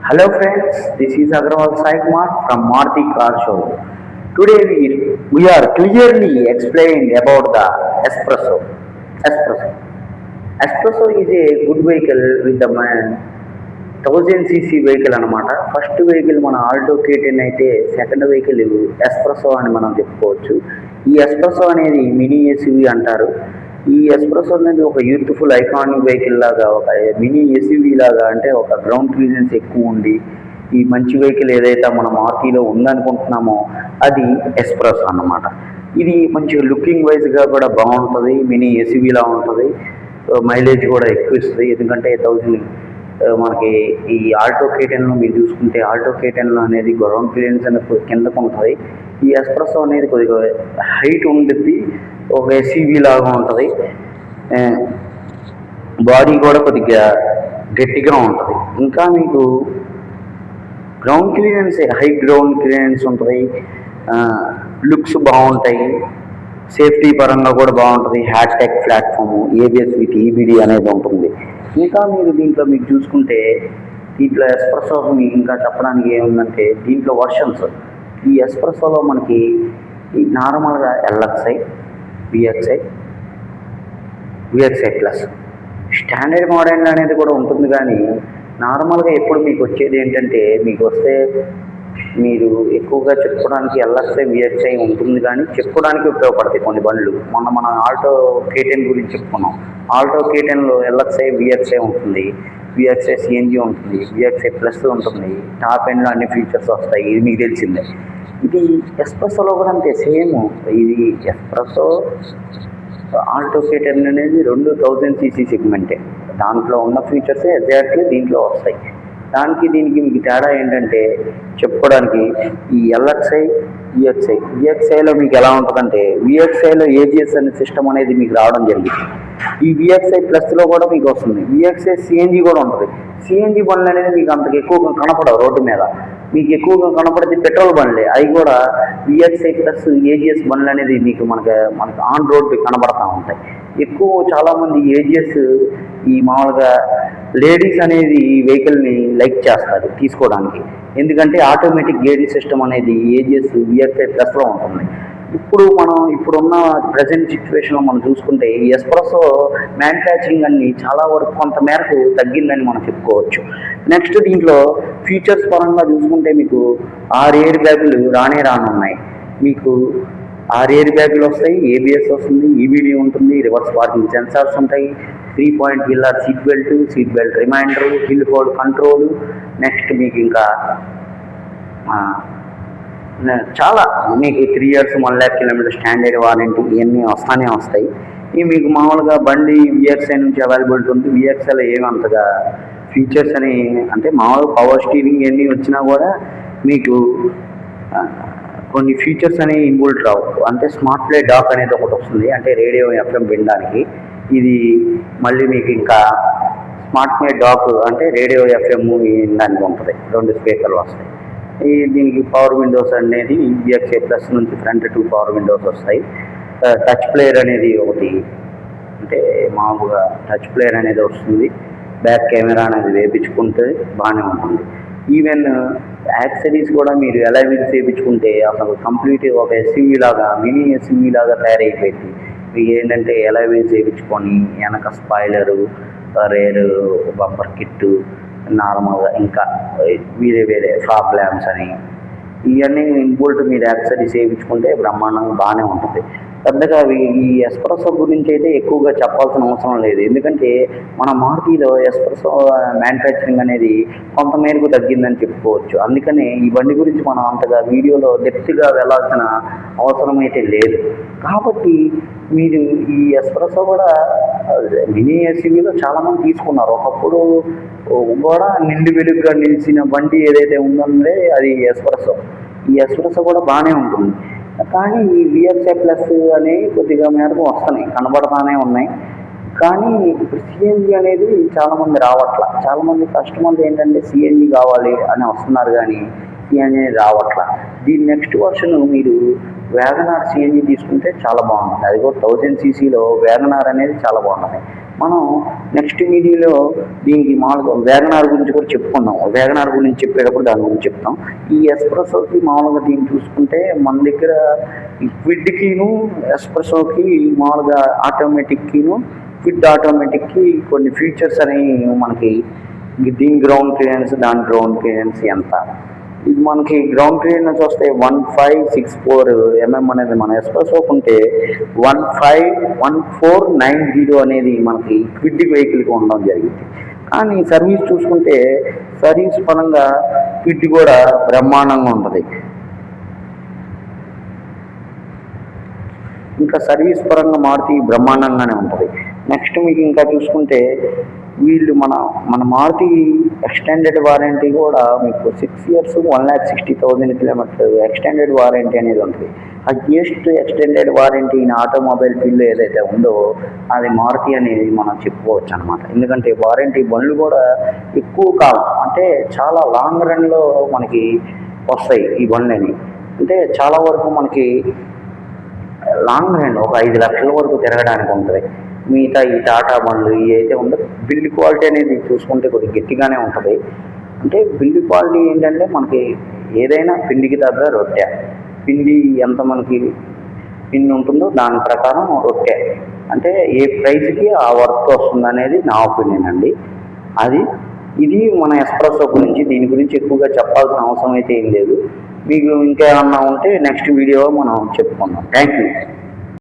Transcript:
Hello friends, this is Agrawal Saikmar from Maruti Car Show. Today we are clearly explained about the Espresso. Espresso. Espresso is a good vehicle with the 1000 cc vehicle అనమాట. First vehicle మన Alto K10 అయితే second vehicle espresso అని మనం చెప్పుకోవచ్చు. ఈ espresso అనేది mini SUV అంటారు. ఈ ఎస్ప్రెసో అనేది ఒక యూత్ఫుల్ ఐకానిక్ వెహికల్ లాగా, ఒక మినీ ఎస్యూవీ లాగా, అంటే ఒక గ్రౌండ్ క్లియరెన్స్ ఎక్కువ ఉండి ఈ మంచి వెహికల్ ఏదైతే మన మారుతిలో ఉందనుకుంటున్నామో అది ఎస్ప్రెసో అన్నమాట. ఇది మంచిగా లుకింగ్ వైజ్గా కూడా బాగుంటుంది, మినీ ఎస్యూవీలా ఉంటుంది, మైలేజ్ కూడా ఎక్కువ ఇస్తుంది. ఎందుకంటే 1000 మనకి ఈ ఆల్టో K10లో మీరు చూసుకుంటే ఆల్టో K10లో అనేది గ్రౌండ్ క్లియరెన్స్ అనేది కిందకు ఉంటుంది. ఈ ఎస్ప్రెసో అనేది కొద్దిగా హైట్ ఉంటుంది, ఒక ఎస్యూవీ లాగా ఉంటుంది, బాడీ కూడా కొద్దిగా గట్టిగా ఉంటుంది. ఇంకా మీకు ground clearance, high ground clearance ఉంటుంది, లుక్స్ బాగుంటాయి, సేఫ్టీ పరంగా కూడా బాగుంటుంది. Hashtag platform, ABS with EBD అనేది ఉంటుంది. ఇంకా మీరు దీంట్లో మీకు చూసుకుంటే దీంట్లో ఎస్ప్రెసో మీకు ఇంకా చెప్పడానికి ఏముందంటే దీంట్లో వర్షన్స్. ఈ ఎస్ప్రెసోలో మనకి ఈ నార్మల్గా LXi, VXi plus standard model అనేది కూడా ఉంటుంది. కానీ నార్మల్గా ఎప్పుడు మీకు వచ్చేది ఏంటంటే, మీకు వస్తే మీరు ఎక్కువగా చెప్పుకోవడానికి ఎల్ఎక్స్ఐ, విఎక్స్ఐ ఉంటుంది, కానీ చెప్పుకోవడానికి ఉపయోగపడతాయి కొన్ని బండ్లు. మన ఆల్టో K10 గురించి చెప్పుకున్నాం. ఆల్టో K10లో ఎల్ఎక్స్ఐ, విఎక్స్ఐ ఉంటుంది, విఎక్స్ఐ సిఎన్జి ఉంటుంది, విఎక్స్ఐ ప్లస్ ఉంటుంది, టాప్ ఎండ్లో అన్ని ఫీచర్స్ వస్తాయి. ఇది మీకు తెలిసిందే. ఇది ఎస్ప్రెసోలో కూడా అంతే సేమ్. ఇది ఎస్ప్రెసో, ఆల్టో K10 అనేది 1000cc సెగ్మెంటే. దాంట్లో ఉన్న ఫీచర్సే ఎగ్జాక్ట్లీ దీంట్లో వస్తాయి. దీనికి మీకు తేడా ఏంటంటే చెప్పుకోవడానికి ఈ ఎల్ఎక్స్ఐ, విఎక్స్ఐలో మీకు ఎలా ఉంటుందంటే విఎక్స్ఐలో ఏజిఎస్ అనే సిస్టమ్ అనేది మీకు రావడం జరిగింది. ఈ విఎక్స్ఐ ప్లస్లో కూడా మీకు వస్తుంది. విఎక్స్ఐ సిఎన్జి కూడా ఉంటుంది. సిఎన్జి బండ్లు అనేది మీకు అంతకు ఎక్కువగా కనపడవు రోడ్డు మీద. మీకు ఎక్కువగా కనపడేది పెట్రోల్ బండ్లే. అవి కూడా విఎక్స్ఐ ప్లస్ ఏజిఎస్ బండ్లు అనేది మనకి ఆన్ రోడ్ కనబడతా ఉంటాయి. ఎక్కువ చాలామంది ఏజిఎస్ ఈ మామూలుగా లేడీస్ అనేది ఈ వెహికల్ని లైక్ చేస్తారు తీసుకోవడానికి. ఎందుకంటే ఆటోమేటిక్ గేరింగ్ సిస్టమ్ అనేది ఏజిఎస్, విఎక్స్ఐ ప్లస్లో ఉంటుంది. ఇప్పుడున్న ప్రజెంట్ సిచ్యువేషన్లో మనం చూసుకుంటే ఈ ఎస్ప్రెసో మ్యానుఫ్యాక్చరింగ్ అన్ని చాలా వరకు కొంత మేరకు తగ్గిందని మనం చెప్పుకోవచ్చు. నెక్స్ట్ దీంట్లో ఫీచర్స్ పరంగా చూసుకుంటే మీకు 6 ఎయిర్ బ్యాగులు రానున్నాయి. మీకు 6 ఎయిర్ బ్యాగులు వస్తాయి, ఏబిఎస్ వస్తుంది, ఈబిడి ఉంటుంది, రివర్స్ పార్కింగ్ సెన్సార్స్ ఉంటాయి, 3-point wheeler seat belt reminder, hill hold control. Next మీకు ఇంకా చాలా మీకు 3 years 1 lakh kilometers standard warranty ఇవన్నీ వస్తాయి. ఇవి మీకు మామూలుగా బండి విఎక్స్ఐ నుంచి అవైలబిలిటీ ఉంది. విఎక్స్ఐలో ఏమంతగా ఫీచర్స్ అని అంటే మామూలుగా పవర్ స్టీరింగ్ ఇవన్నీ వచ్చినా కూడా మీకు కొన్ని ఫీచర్స్ అనేవి ఇన్బుల్ట్ రావు. అంటే స్మార్ట్ ప్లే డాక్ అనేది ఒకటి వస్తుంది, అంటే రేడియో ఎఫ్ఎం వినడానికి. ఇది మళ్ళీ మీకు ఇంకా స్మార్ట్ ప్లే డాక్ అంటే రేడియో ఎఫ్ఎం వినడానికి ఉంటుంది. 2 స్పీకర్లు వస్తాయి. దీనికి పవర్ విండోస్ అనేది విఎక్స్ఐ ప్లస్ నుంచి ఫ్రంట్ 2 పవర్ విండోస్ వస్తాయి. టచ్ ప్లేయర్ అనేది ఒకటి, అంటే మామూలుగా టచ్ ప్లేయర్ అనేది వస్తుంది. బ్యాక్ కెమెరా అనేది వేయించుకుంటే బాగానే ఉంటుంది. ఈవెన్ యాక్సరీస్ కూడా మీరు ఎలా వీల్స్ వేయించుకుంటే అసలు కంప్లీట్ ఒక ఎస్యూవీ లాగా, మినీ ఎస్యూవీ లాగా తయారైపోయింది. మీకు ఏంటంటే ఎలా వీల్స్ వేయించుకొని వెనక స్పాయిలరు, రేర్ బంపర్ కిట్టు, నార్మల్గా ఇంకా వేరే ఫాగ్ ల్యాంప్స్ అని ఇవన్నీ ఇన్బుల్ట్ మీరు యాక్సరీస్ వేయించుకుంటే బ్రహ్మాండంగా బాగానే ఉంటుంది. పెద్దగా ఈ ఎస్ప్రెసో గురించి అయితే ఎక్కువగా చెప్పాల్సిన అవసరం లేదు. ఎందుకంటే మన మారుతిలో ఎస్ప్రెసో మ్యానుఫ్యాక్చరింగ్ అనేది కొంత మేరకు తగ్గిందని చెప్పుకోవచ్చు. అందుకనే ఈ బండి గురించి మనం అంతగా వీడియోలో డెప్త్గా వెళ్ళాల్సిన అవసరం అయితే లేదు. కాబట్టి మీరు ఈ ఎస్ప్రెసో కూడా మినీ ఎస్యూవీలో చాలామంది తీసుకున్నారు. ఒకప్పుడు కూడా నిండు వెలుగుగా నిలిచిన బండి ఏదైతే ఉందంటే అది ఎస్ప్రెసో. ఈ ఎస్ప్రెసో కూడా బాగానే ఉంటుంది. కానీ ఈ విఎక్స్ఐ ప్లస్ అనేవి కొద్దిగా మేరకు వస్తున్నాయి, కనబడతానే ఉన్నాయి. కానీ ఇప్పుడు సిఎన్జి అనేది చాలామంది రావట్ల. చాలామంది కస్టమర్లు ఏంటంటే సిఎన్జి కావాలి అని వస్తున్నారు, కానీ సిఎన్జి రావట్ల. దీని నెక్స్ట్ వర్షన్ మీరు వ్యాగనార్ సిఎన్జి తీసుకుంటే చాలా బాగుంటుంది. అది కూడా 1000cc వ్యాగనార్ అనేది చాలా బాగుంటుంది. మనం నెక్స్ట్ వీడియోలో దీనికి మామూలుగా వ్యాగనార్ గురించి కూడా చెప్పుకుందాం. వ్యాగనార్ గురించి చెప్పేటప్పుడు దాని గురించి చెప్తాం. ఈ ఎస్ప్రెసోకి మామూలుగా దీన్ని చూసుకుంటే మన దగ్గర ఈ క్విడ్కిను ఎస్ప్రెసోకి మామూలుగా ఆటోమేటిక్కిను క్విడ్ ఆటోమేటిక్కి కొన్ని ఫీచర్స్ అనేవి మనకి దీని గ్రౌండ్ క్లియరెన్స్ దాని గ్రౌండ్ క్లియరెన్స్ ఎంత, ఇది మనకి గ్రౌండ్ క్లియరెన్స్ వస్తే 1564 mm అనేది మన ఎస్ప్రెసోకి ఉంటే 151490 అనేది మనకి క్విడ్ వెహికల్కి ఉండడం జరిగింది. కానీ సర్వీస్ చూసుకుంటే సర్వీస్ పరంగా క్విడ్ కూడా బ్రహ్మాండంగా ఉంటుంది. ఇంకా సర్వీస్ పరంగా మారుతి బ్రహ్మాండంగానే ఉంటుంది. నెక్స్ట్ మీకు ఇంకా చూసుకుంటే వీళ్ళు మన మారుతి ఎక్స్టెండెడ్ వారంటీ కూడా మీకు 6 years 1,60,000 kilometers ఎక్స్టెండెడ్ వారంటీ అనేది ఉంటుంది. Highest extended warranty in automobile field ఏదైతే ఉందో అది మారుతి అనేది మనం చెప్పుకోవచ్చు అనమాట. ఎందుకంటే వారంటీ బండ్లు కూడా ఎక్కువ కాలం అంటే చాలా లాంగ్ రన్లో మనకి వస్తాయి ఈ బండ్లని. అంటే చాలా వరకు మనకి లాంగ్ రన్ ఒక 5 లక్షల వరకు తిరగడానికి ఉంటుంది. మిగతా ఈ టాటా బండ్లు ఇవి అయితే ఉందో బిల్డ్ క్వాలిటీ అనేది చూసుకుంటే కొద్దిగా గట్టిగానే ఉంటుంది. అంటే బిల్డ్ క్వాలిటీ ఏంటంటే మనకి ఏదైనా పిండికి తగ్గ రొట్టె, పిండి ఎంత మనకి పిండి ఉంటుందో దాని ప్రకారం రొట్టె అంటే ఏ ప్రైస్కి ఆ వర్త్ వస్తుంది అనేది నా ఒపీనియన్ అండి. ఇది మన ఎస్ప్రెసో గురించి. దీని గురించి ఎక్కువగా చెప్పాల్సిన అవసరం అయితే ఏం లేదు. మీకు ఇంకేమన్నా ఉంటే నెక్స్ట్ వీడియో మనం చెప్పుకుందాం. Thank you.